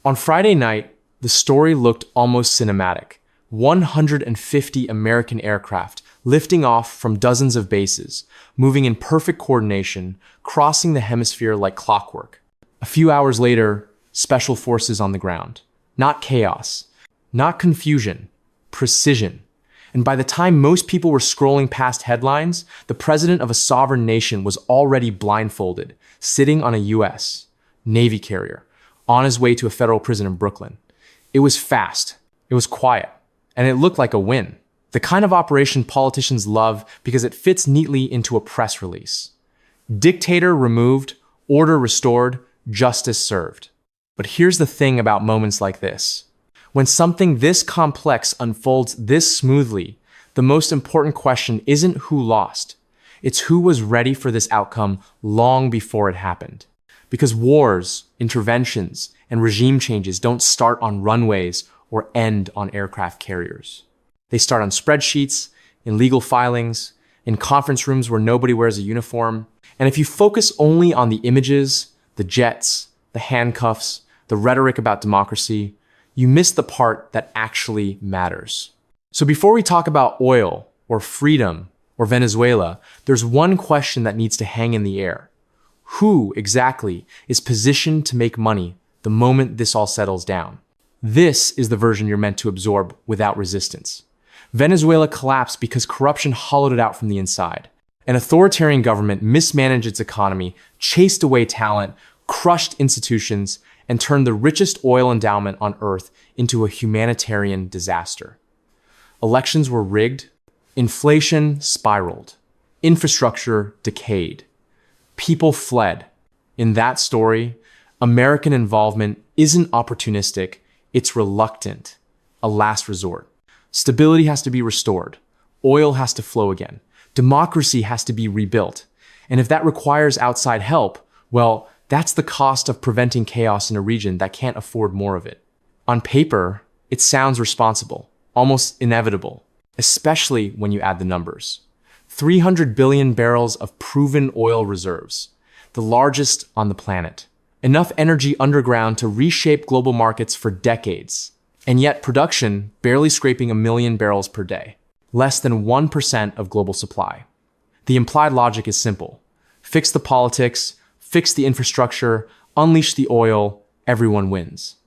On Friday night, the story looked almost cinematic. 150 American aircraft lifting off from dozens of bases, moving in perfect coordination, crossing the hemisphere like clockwork. A few hours later, special forces on the ground. Not chaos, not confusion, precision. And by the time most people were scrolling past headlines, the president of a sovereign nation was already blindfolded, sitting on a U.S. Navy carrier, on his way to a federal prison in Brooklyn. It was fast, it was quiet, and it looked like a win. The kind of operation politicians love because it fits neatly into a press release. Dictator removed, order restored, justice served. But here's the thing about moments like this. When something this complex unfolds this smoothly, the most important question isn't who lost. It's who was ready for this outcome long before it happened. Because wars, interventions, and regime changes don't start on runways or end on aircraft carriers. They start on spreadsheets, in legal filings, in conference rooms where nobody wears a uniform. And if you focus only on the images, the jets, the handcuffs, the rhetoric about democracy, you miss the part that actually matters. So before we talk about oil, or freedom, or Venezuela, there's one question that needs to hang in the air. Who, exactly, is positioned to make money the moment this all settles down? This is the version you're meant to absorb without resistance. Venezuela collapsed because corruption hollowed it out from the inside. An authoritarian government mismanaged its economy, chased away talent, crushed institutions, and turned the richest oil endowment on earth into a humanitarian disaster. Elections were rigged, inflation spiraled, infrastructure decayed, people fled. In that story, American involvement isn't opportunistic, it's reluctant, a last resort. Stability has to be restored, oil has to flow again, democracy has to be rebuilt, and if that requires outside help, well, that's the cost of preventing chaos in a region that can't afford more of it. On paper, it sounds responsible, almost inevitable, especially when you add the numbers. 300 billion barrels of proven oil reserves, the largest on the planet. Enough energy underground to reshape global markets for decades. And yet production barely scraping 1 million barrels per day, less than 1% of global supply. The implied logic is simple. Fix the politics, fix the infrastructure, unleash the oil, everyone wins.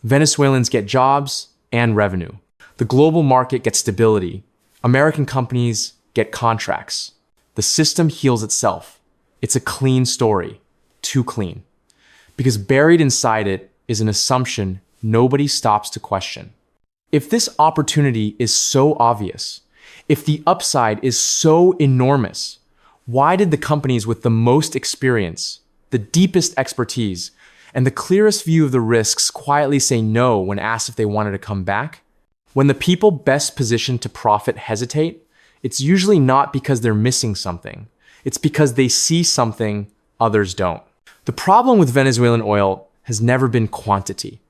Venezuelans get jobs and revenue. The global market gets stability. American companies get contracts. The system heals itself. It's a clean story. Too clean. Because buried inside it is an assumption nobody stops to question. If this opportunity is so obvious, if the upside is so enormous, why did the companies with the most experience, the deepest expertise, and the clearest view of the risks quietly say no when asked if they wanted to come back? When the people best positioned to profit hesitate, it's usually not because they're missing something. It's because they see something others don't. The problem with Venezuelan oil has never been quantity.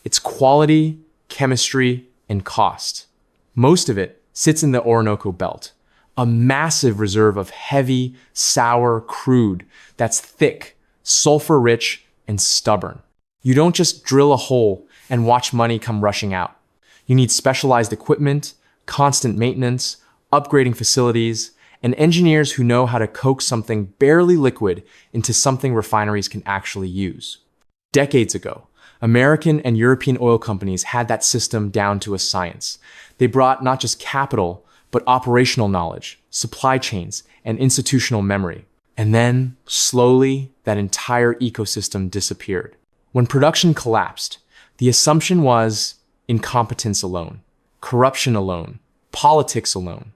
It's quality, chemistry, and cost. Most of it sits in the Orinoco Belt, a massive reserve of heavy, sour crude that's thick, sulfur-rich, and stubborn. You don't just drill a hole and watch money come rushing out. You need specialized equipment, constant maintenance, upgrading facilities, and engineers who know how to coax something barely liquid into something refineries can actually use. Decades ago, American and European oil companies had that system down to a science. They brought not just capital, but operational knowledge, supply chains, and institutional memory. And then, slowly, that entire ecosystem disappeared. When production collapsed, the assumption was incompetence alone, corruption alone, politics alone.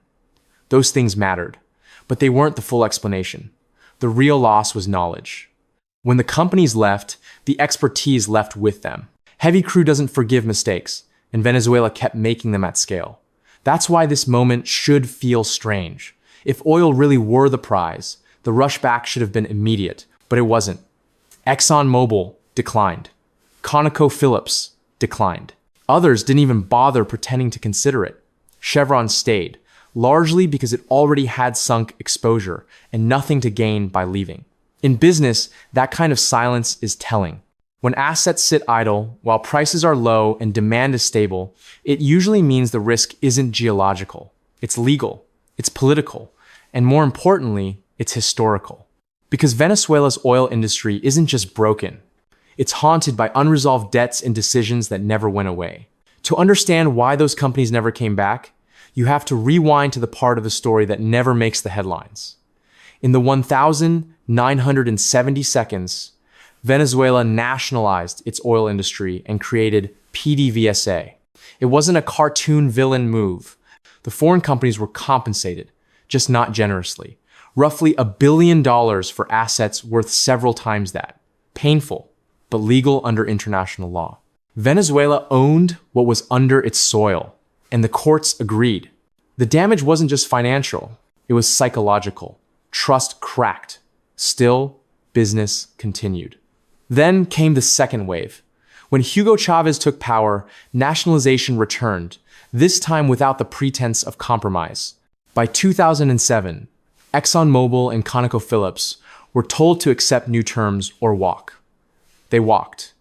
Those things mattered, but they weren't the full explanation. The real loss was knowledge. When the companies left, the expertise left with them. Heavy crew doesn't forgive mistakes, and Venezuela kept making them at scale. That's why this moment should feel strange. If oil really were the prize, the rush back should have been immediate, but it wasn't. ExxonMobil declined. ConocoPhillips declined. Others didn't even bother pretending to consider it. Chevron stayed, largely because it already had sunk exposure and nothing to gain by leaving. In business, that kind of silence is telling. When assets sit idle, while prices are low and demand is stable, it usually means the risk isn't geological. It's legal, it's political, and more importantly, it's historical. Because Venezuela's oil industry isn't just broken, it's haunted by unresolved debts and decisions that never went away. To understand why those companies never came back, you have to rewind to the part of the story that never makes the headlines. In the 1,970 seconds, Venezuela nationalized its oil industry and created PDVSA. It wasn't a cartoon villain move. The foreign companies were compensated, just not generously. Roughly $1 billion for assets worth several times that. Painful, but legal under international law. Venezuela owned what was under its soil, and the courts agreed. The damage wasn't just financial, it was psychological. Trust cracked. Still, business continued. Then came the second wave. When Hugo Chavez took power, nationalization returned, this time without the pretense of compromise. By 2007, ExxonMobil and ConocoPhillips were told to accept new terms or walk. They walked.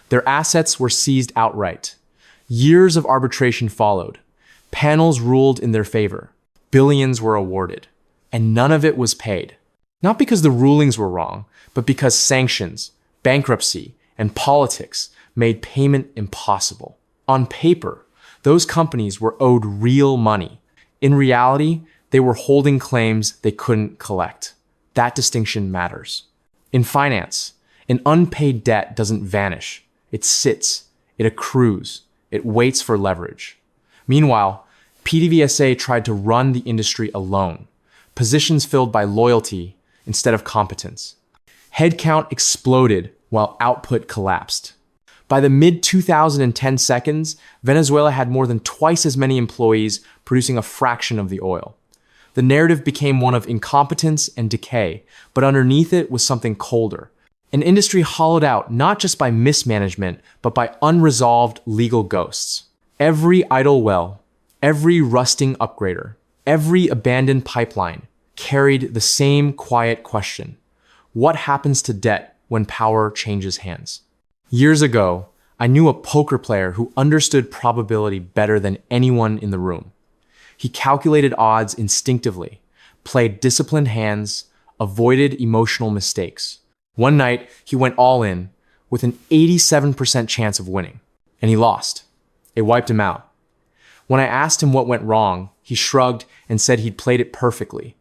Their assets were seized outright. Years of arbitration followed. Panels ruled in their favor. Billions were awarded. And none of it was paid. Not because the rulings were wrong, but because sanctions, bankruptcy, and politics made payment impossible. On paper, those companies were owed real money. In reality, they were holding claims they couldn't collect. That distinction matters. In finance, an unpaid debt doesn't vanish. It sits, it accrues, it waits for leverage. Meanwhile, PDVSA tried to run the industry alone, positions filled by loyalty instead of competence. Headcount exploded while output collapsed. By the mid-2010 seconds, Venezuela had more than twice as many employees producing a fraction of the oil. The narrative became one of incompetence and decay, but underneath it was something colder. An industry hollowed out not just by mismanagement, but by unresolved legal ghosts. Every idle well, every rusting upgrader, every abandoned pipeline carried the same quiet question. What happens to debt when power changes hands? Years ago, I knew a poker player who understood probability better than anyone in the room. He calculated odds instinctively, played disciplined hands, avoided emotional mistakes. One night, he went all in with an 87% chance of winning, and he lost. It wiped him out. When I asked him what went wrong, he shrugged and said he'd played it perfectly.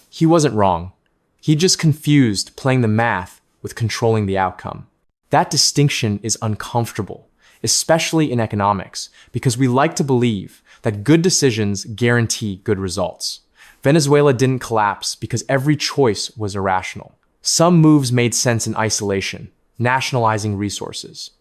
He wasn't wrong. He just confused playing the math with controlling the outcome. That distinction is uncomfortable, especially in economics, because we like to believe that good decisions guarantee good results. Venezuela didn't collapse because every choice was irrational. Some moves made sense in isolation, nationalizing resources,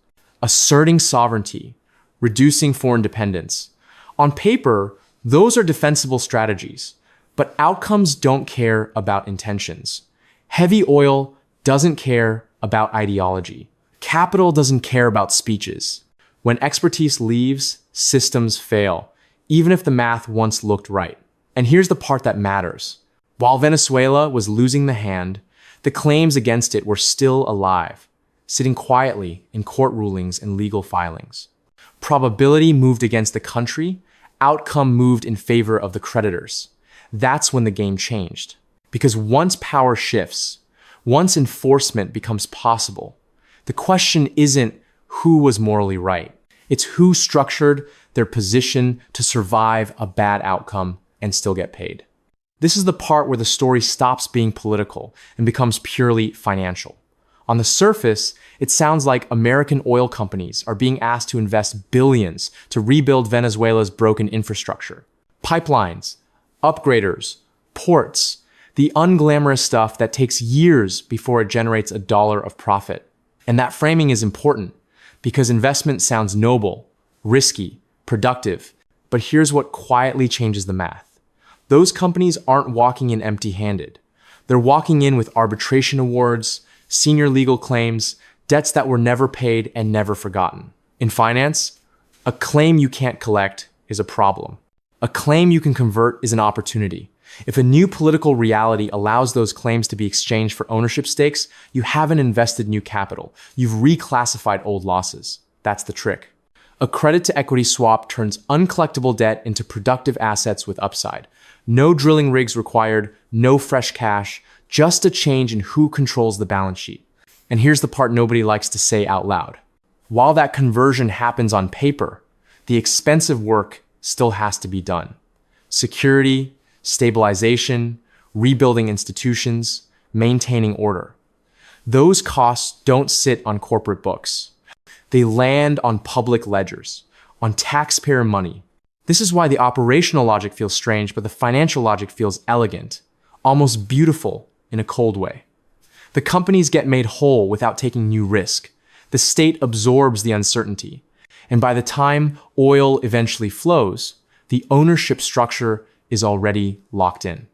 asserting sovereignty, reducing foreign dependence. On paper, those are defensible strategies, but outcomes don't care about intentions. Heavy oil doesn't care about ideology. Capital doesn't care about speeches. When expertise leaves, systems fail, even if the math once looked right. And here's the part that matters. While Venezuela was losing the hand, the claims against it were still alive, sitting quietly in court rulings and legal filings. Probability moved against the country, outcome moved in favor of the creditors. That's when the game changed. Because once power shifts, once enforcement becomes possible, the question isn't who was morally right. It's who structured their position to survive a bad outcome and still get paid. This is the part where the story stops being political and becomes purely financial. On the surface, it sounds like American oil companies are being asked to invest billions to rebuild Venezuela's broken infrastructure. Pipelines, upgraders, ports, the unglamorous stuff that takes years before it generates $1 of profit. And that framing is important because investment sounds noble, risky, productive. But here's what quietly changes the math. Those companies aren't walking in empty-handed. They're walking in with arbitration awards, senior legal claims, debts that were never paid and never forgotten. In finance, a claim you can't collect is a problem. A claim you can convert is an opportunity. If a new political reality allows those claims to be exchanged for ownership stakes, you haven't invested new capital. You've reclassified old losses. That's the trick. A credit-to-equity swap turns uncollectible debt into productive assets with upside. No drilling rigs required, no fresh cash, just a change in who controls the balance sheet. And here's the part nobody likes to say out loud. While that conversion happens on paper, the expensive work still has to be done. Security, stabilization, rebuilding institutions, maintaining order. Those costs don't sit on corporate books. They land on public ledgers, on taxpayer money. This is why the operational logic feels strange, but the financial logic feels elegant, almost beautiful in a cold way. The companies get made whole without taking new risk. The state absorbs the uncertainty. And by the time oil eventually flows, the ownership structure is already locked in.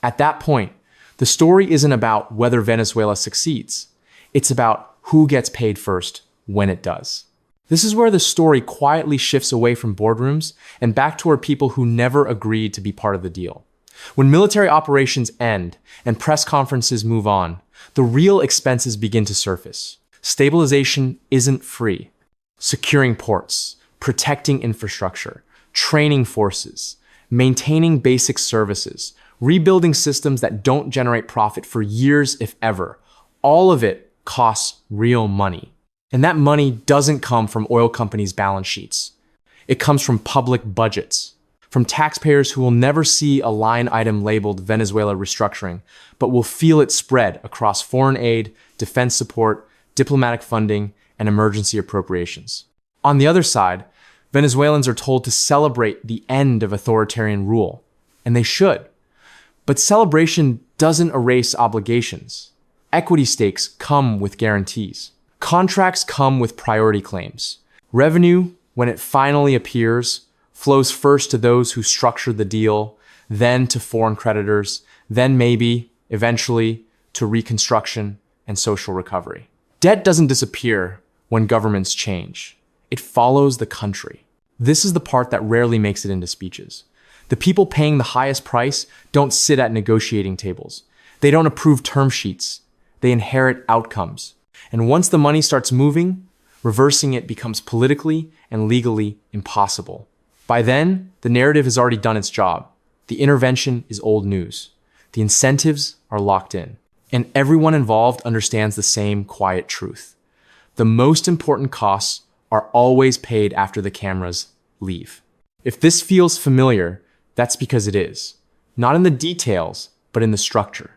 At that point, the story isn't about whether Venezuela succeeds. It's about who gets paid first when it does. This is where the story quietly shifts away from boardrooms and back toward people who never agreed to be part of the deal. When military operations end and press conferences move on, the real expenses begin to surface. Stabilization isn't free. Securing ports, protecting infrastructure, training forces, maintaining basic services, rebuilding systems that don't generate profit for years, if ever. All of it costs real money. And that money doesn't come from oil companies' balance sheets. It comes from public budgets, from taxpayers who will never see a line item labeled Venezuela restructuring, but will feel it spread across foreign aid, defense support, diplomatic funding, and emergency appropriations. On the other side, Venezuelans are told to celebrate the end of authoritarian rule, and they should. But celebration doesn't erase obligations. Equity stakes come with guarantees. Contracts come with priority claims. Revenue, when it finally appears, flows first to those who structured the deal, then to foreign creditors, then maybe, eventually, to reconstruction and social recovery. Debt doesn't disappear when governments change. It follows the country. This is the part that rarely makes it into speeches. The people paying the highest price don't sit at negotiating tables. They don't approve term sheets. They inherit outcomes. And once the money starts moving, reversing it becomes politically and legally impossible. By then, the narrative has already done its job. The intervention is old news. The incentives are locked in. And everyone involved understands the same quiet truth. The most important costs are always paid after the cameras leave. If this feels familiar, that's because it is. Not in the details, but in the structure.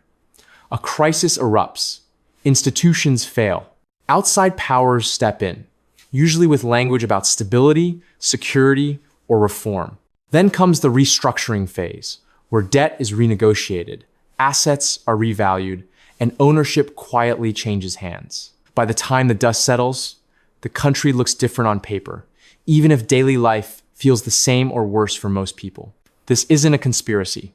A crisis erupts. Institutions fail. Outside powers step in, usually with language about stability, security, or reform. Then comes the restructuring phase, where debt is renegotiated, assets are revalued, and ownership quietly changes hands. By the time the dust settles, the country looks different on paper, even if daily life feels the same or worse for most people. This isn't a conspiracy.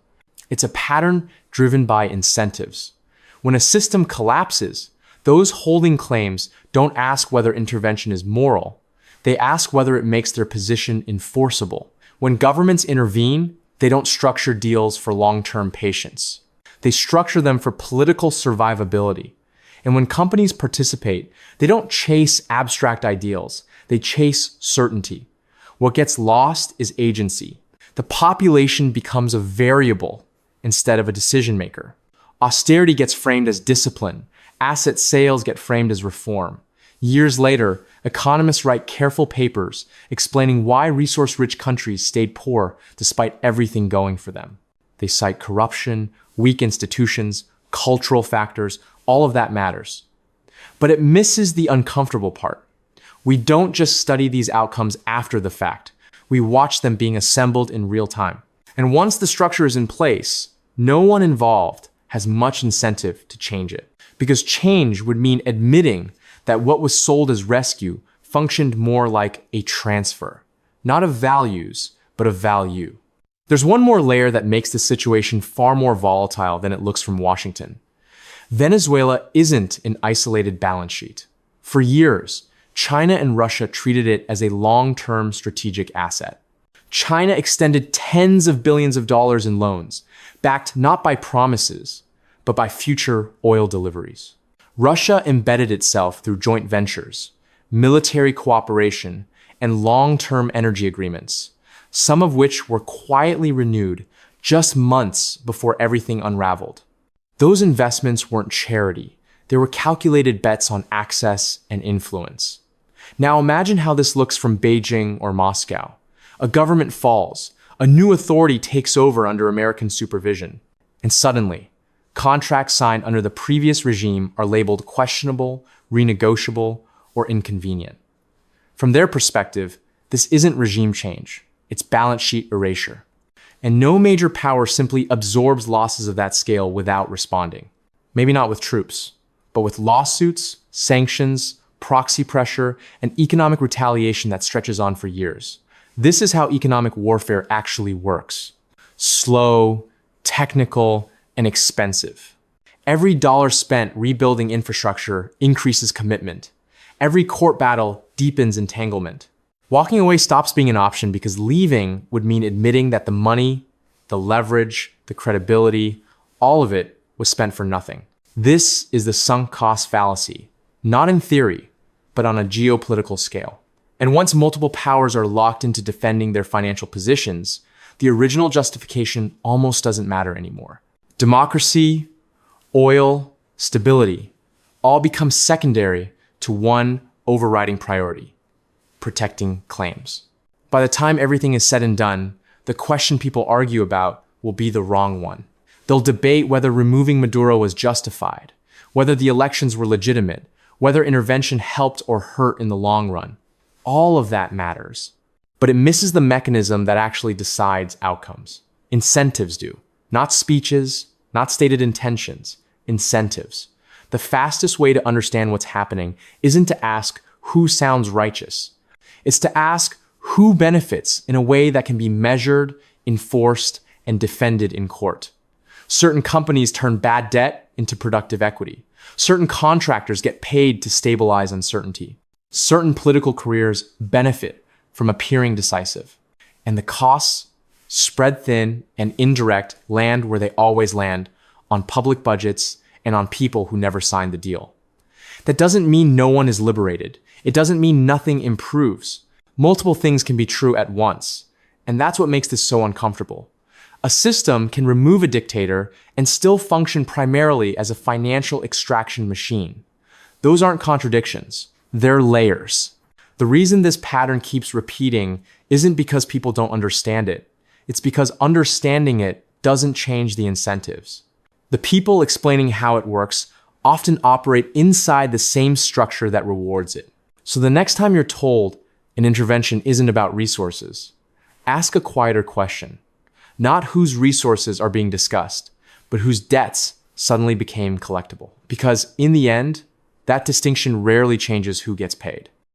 It's a pattern driven by incentives. When a system collapses, those holding claims don't ask whether intervention is moral. They ask whether it makes their position enforceable. When governments intervene, they don't structure deals for long-term patience. They structure them for political survivability. And when companies participate, they don't chase abstract ideals. They chase certainty. What gets lost is agency. The population becomes a variable instead of a decision maker. Austerity gets framed as discipline. Asset sales get framed as reform. Years later, economists write careful papers explaining why resource-rich countries stayed poor despite everything going for them. They cite corruption, weak institutions, cultural factors, all of that matters. But it misses the uncomfortable part. We don't just study these outcomes after the fact. We watch them being assembled in real time. And once the structure is in place, no one involved has much incentive to change it. Because change would mean admitting that what was sold as rescue functioned more like a transfer, not of values, but of value. There's one more layer that makes the situation far more volatile than it looks from Washington. Venezuela isn't an isolated balance sheet. For years, China and Russia treated it as a long-term strategic asset. China extended tens of billions of dollars in loans, backed not by promises, but by future oil deliveries. Russia embedded itself through joint ventures, military cooperation, and long-term energy agreements, some of which were quietly renewed just months before everything unraveled. Those investments weren't charity. They were calculated bets on access and influence. Now imagine how this looks from Beijing or Moscow. A government falls, a new authority takes over under American supervision, and suddenly, contracts signed under the previous regime are labeled questionable, renegotiable, or inconvenient. From their perspective, this isn't regime change, it's balance sheet erasure. And no major power simply absorbs losses of that scale without responding. Maybe not with troops, but with lawsuits, sanctions, proxy pressure, and economic retaliation that stretches on for years. This is how economic warfare actually works. Slow, technical, and expensive. Every dollar spent rebuilding infrastructure increases commitment. Every court battle deepens entanglement. Walking away stops being an option because leaving would mean admitting that the money, the leverage, the credibility, all of it was spent for nothing. This is the sunk cost fallacy, not in theory, but on a geopolitical scale. And once multiple powers are locked into defending their financial positions, the original justification almost doesn't matter anymore. Democracy, oil, stability, all become secondary to one overriding priority: protecting claims. By the time everything is said and done, the question people argue about will be the wrong one. They'll debate whether removing Maduro was justified, whether the elections were legitimate, whether intervention helped or hurt in the long run. All of that matters, but it misses the mechanism that actually decides outcomes. Incentives do, not speeches, not stated intentions, incentives. The fastest way to understand what's happening isn't to ask who sounds righteous. It's to ask who benefits in a way that can be measured, enforced, and defended in court. Certain companies turn bad debt into productive equity. Certain contractors get paid to stabilize uncertainty. Certain political careers benefit from appearing decisive. And the costs, spread thin and indirect, land where they always land, on public budgets and on people who never signed the deal. That doesn't mean no one is liberated. It doesn't mean nothing improves. Multiple things can be true at once, and that's what makes this so uncomfortable. A system can remove a dictator and still function primarily as a financial extraction machine. Those aren't contradictions. They're layers. The reason this pattern keeps repeating isn't because people don't understand it. It's because understanding it doesn't change the incentives. The people explaining how it works often operate inside the same structure that rewards it. So the next time you're told an intervention isn't about resources, ask a quieter question. Not whose resources are being discussed, but whose debts suddenly became collectible. Because in the end, that distinction rarely changes who gets paid.